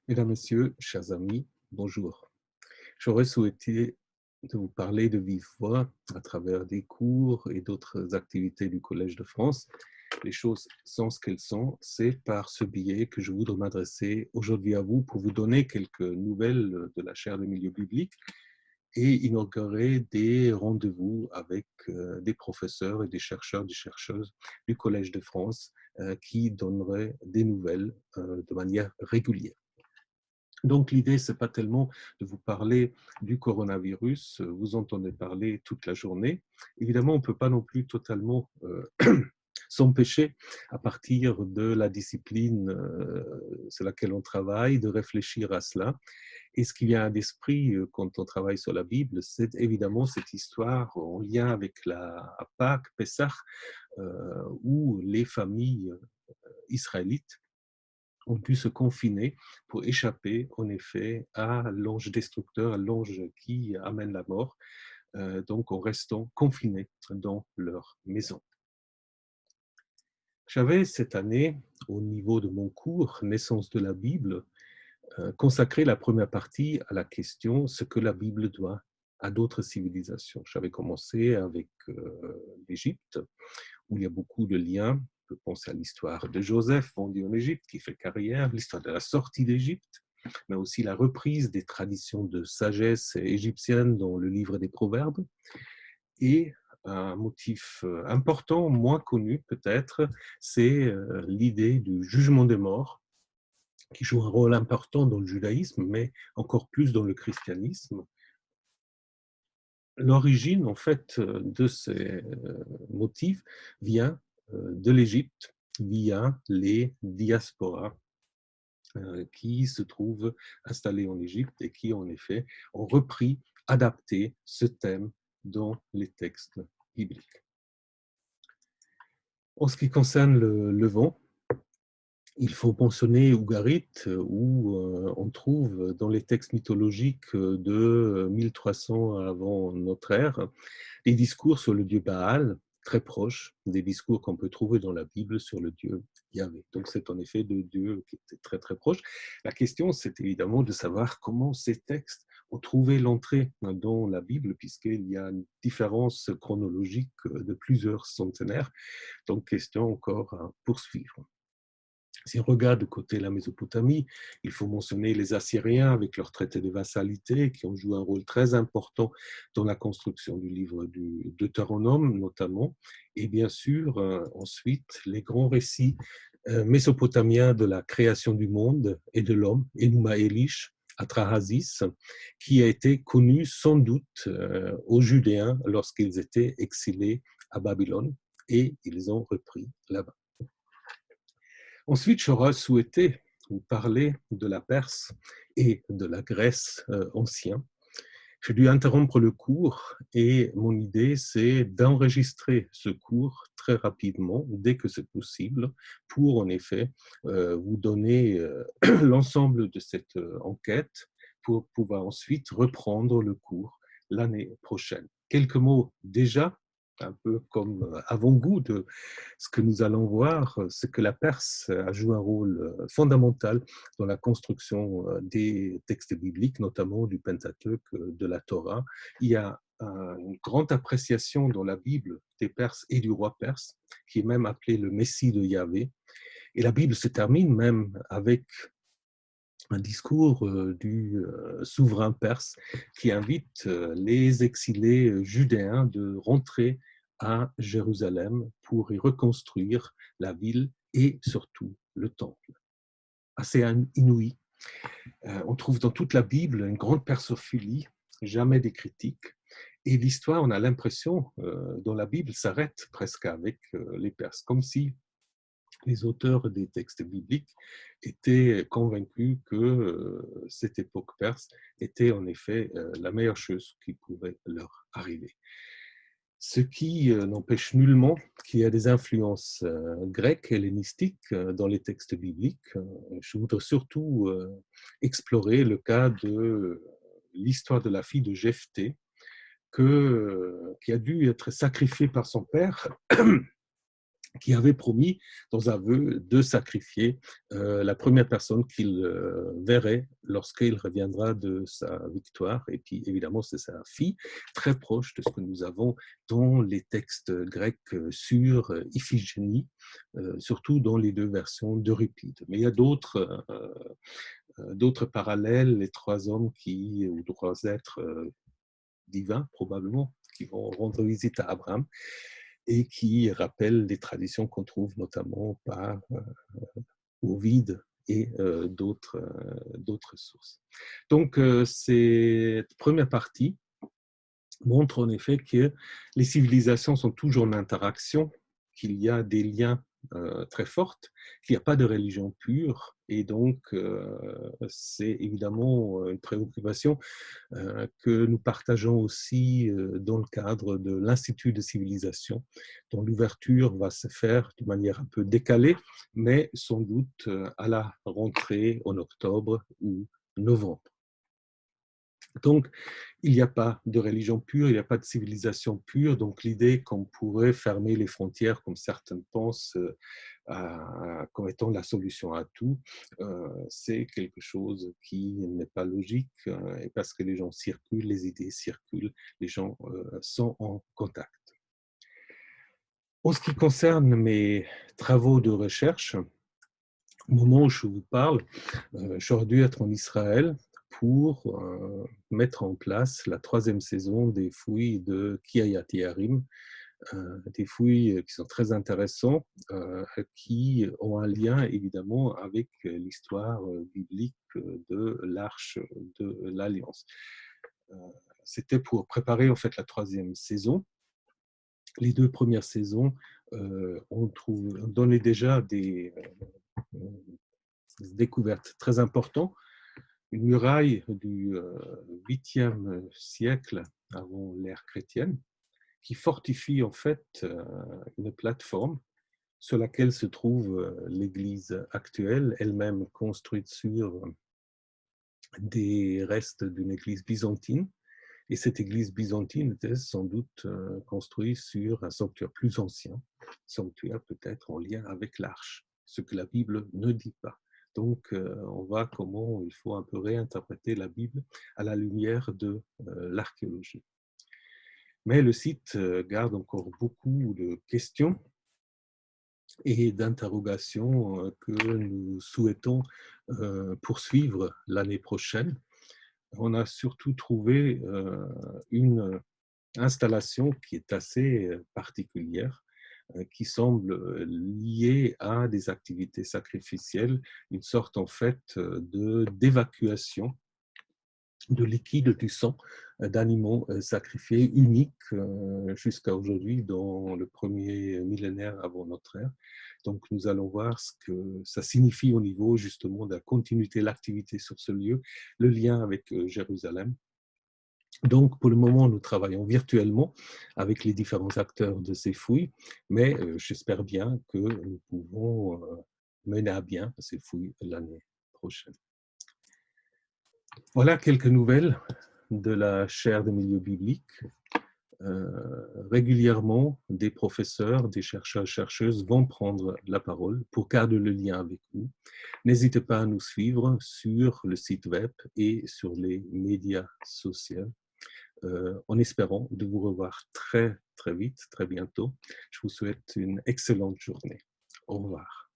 Mesdames, Messieurs, chers amis, bonjour. J'aurais souhaité de vous parler de vive voix à travers des cours et d'autres activités du Collège de France. Les choses sont ce qu'elles sont. C'est par ce biais que je voudrais m'adresser aujourd'hui à vous pour vous donner quelques nouvelles de la chaire de milieu biblique et inaugurer des rendez-vous avec des professeurs et des chercheuses du Collège de France qui donneraient des nouvelles de manière régulière. Donc, l'idée, ce n'est pas tellement de vous parler du coronavirus, vous entendez parler toute la journée. Évidemment, on ne peut pas non plus totalement s'empêcher, à partir de la discipline sur laquelle on travaille, de réfléchir à cela. Et ce qui vient à l'esprit quand on travaille sur la Bible, c'est évidemment cette histoire en lien avec la Pâques, Pessah, où les familles israélites ont pu se confiner pour échapper en effet à l'ange destructeur, à l'ange qui amène la mort, donc en restant confinés dans leur maison. J'avais cette année, au niveau de mon cours Naissance de la Bible, consacré la première partie à la question ce que la Bible doit à d'autres civilisations. J'avais commencé avec l'Égypte, où il y a beaucoup de liens. On peut penser à l'histoire de Joseph, vendu en Égypte, qui fait carrière, l'histoire de la sortie d'Égypte, mais aussi la reprise des traditions de sagesse égyptienne dans le livre des Proverbes. Et un motif important, moins connu peut-être, c'est l'idée du jugement des morts, qui joue un rôle important dans le judaïsme, mais encore plus dans le christianisme. L'origine, en fait, de ces motifs vient de l'Égypte via les diasporas qui se trouvent installées en Égypte et qui, en effet, ont repris, adapté ce thème dans les textes bibliques. En ce qui concerne le vent, il faut mentionner Ougarit, où on trouve dans les textes mythologiques de 1300 avant notre ère des discours sur le dieu Baal, très proches des discours qu'on peut trouver dans la Bible sur le dieu Yahvé. Donc c'est en effet deux dieux qui étaient très très proches. La question, c'est évidemment de savoir comment ces textes ont trouvé l'entrée dans la Bible, puisqu'il y a une différence chronologique de plusieurs centenaires. Donc question encore à poursuivre. Si on regarde de côté la Mésopotamie, il faut mentionner les Assyriens avec leur traité de vassalité qui ont joué un rôle très important dans la construction du livre du Deutéronome notamment. Et bien sûr, ensuite, les grands récits mésopotamiens de la création du monde et de l'homme, Enuma Elish, Atrahasis, qui a été connu sans doute aux Judéens lorsqu'ils étaient exilés à Babylone et ils ont repris là-bas. Ensuite, j'aurais souhaité vous parler de la Perse et de la Grèce ancienne. J'ai dû interrompre le cours et mon idée, c'est d'enregistrer ce cours très rapidement, dès que c'est possible, pour en effet vous donner l'ensemble de cette enquête pour pouvoir ensuite reprendre le cours l'année prochaine. Quelques mots déjà, un peu comme avant-goût de ce que nous allons voir, c'est que la Perse a joué un rôle fondamental dans la construction des textes bibliques, notamment du Pentateuque, de la Torah. Il y a une grande appréciation dans la Bible des Perses et du roi perse, qui est même appelé le Messie de Yahvé. Et la Bible se termine même avec un discours du souverain perse qui invite les exilés judéens de rentrer à Jérusalem pour y reconstruire la ville et surtout le temple. Assez inouï. On trouve dans toute la Bible une grande persophilie, jamais des critiques. Et l'histoire, on a l'impression, dans la Bible, s'arrête presque avec les Perses, comme si les auteurs des textes bibliques étaient convaincus que cette époque perse était en effet la meilleure chose qui pouvait leur arriver. Ce qui n'empêche nullement qu'il y a des influences grecques, hellénistiques dans les textes bibliques. Je voudrais surtout explorer le cas de l'histoire de la fille de Jephthé, qui a dû être sacrifiée par son père qui avait promis dans un vœu de sacrifier la première personne qu'il verrait lorsqu'il reviendra de sa victoire. Et puis évidemment, c'est sa fille, très proche de ce que nous avons dans les textes grecs sur Iphigénie, surtout dans les deux versions d'Euripide. Mais il y a d'autres parallèles, les trois hommes ou trois êtres divins probablement, qui vont rendre visite à Abraham et qui rappellent des traditions qu'on trouve notamment par Ovide et d'autres sources. Donc, cette première partie montre en effet que les civilisations sont toujours en interaction, qu'il y a des liens très forts, qu'il n'y a pas de religion pure, et donc c'est évidemment une préoccupation que nous partageons aussi dans le cadre de l'Institut de civilisation, dont l'ouverture va se faire de manière un peu décalée, mais sans doute à la rentrée en octobre ou novembre. Donc, il n'y a pas de religion pure, il n'y a pas de civilisation pure. Donc, l'idée qu'on pourrait fermer les frontières, comme certains pensent, comme étant la solution à tout, c'est quelque chose qui n'est pas logique. Et parce que les gens circulent, les idées circulent, les gens sont en contact. En ce qui concerne mes travaux de recherche, au moment où je vous parle, j'aurais dû être en Israël pour mettre en place la troisième saison des fouilles de Kiryat Yearim, des fouilles qui sont très intéressantes, qui ont un lien évidemment avec l'histoire biblique de l'Arche de l'Alliance. C'était pour préparer en fait la troisième saison. Les deux premières saisons, on donnait déjà des découvertes très importantes. Une muraille du 8e siècle avant l'ère chrétienne, qui fortifie en fait une plateforme sur laquelle se trouve l'église actuelle, elle-même construite sur des restes d'une église byzantine. Et cette église byzantine était sans doute construite sur un sanctuaire plus ancien, sanctuaire peut-être en lien avec l'arche, ce que la Bible ne dit pas. Donc, on voit comment il faut un peu réinterpréter la Bible à la lumière de l'archéologie. Mais le site garde encore beaucoup de questions et d'interrogations que nous souhaitons poursuivre l'année prochaine. On a surtout trouvé une installation qui est assez particulière, qui semble liée à des activités sacrificielles, une sorte en fait d'évacuation de liquide du sang d'animaux sacrifiés uniques jusqu'à aujourd'hui dans le premier millénaire avant notre ère. Donc nous allons voir ce que ça signifie au niveau justement de la continuité de l'activité sur ce lieu, le lien avec Jérusalem. Donc, pour le moment, nous travaillons virtuellement avec les différents acteurs de ces fouilles, mais j'espère bien que nous pouvons mener à bien ces fouilles l'année prochaine. Voilà quelques nouvelles de la chaire des milieux bibliques. Régulièrement, des professeurs, des chercheurs, chercheuses vont prendre la parole pour garder le lien avec vous. N'hésitez pas à nous suivre sur le site web et sur les médias sociaux. En espérant de vous revoir très, très vite, très bientôt. Je vous souhaite une excellente journée. Au revoir.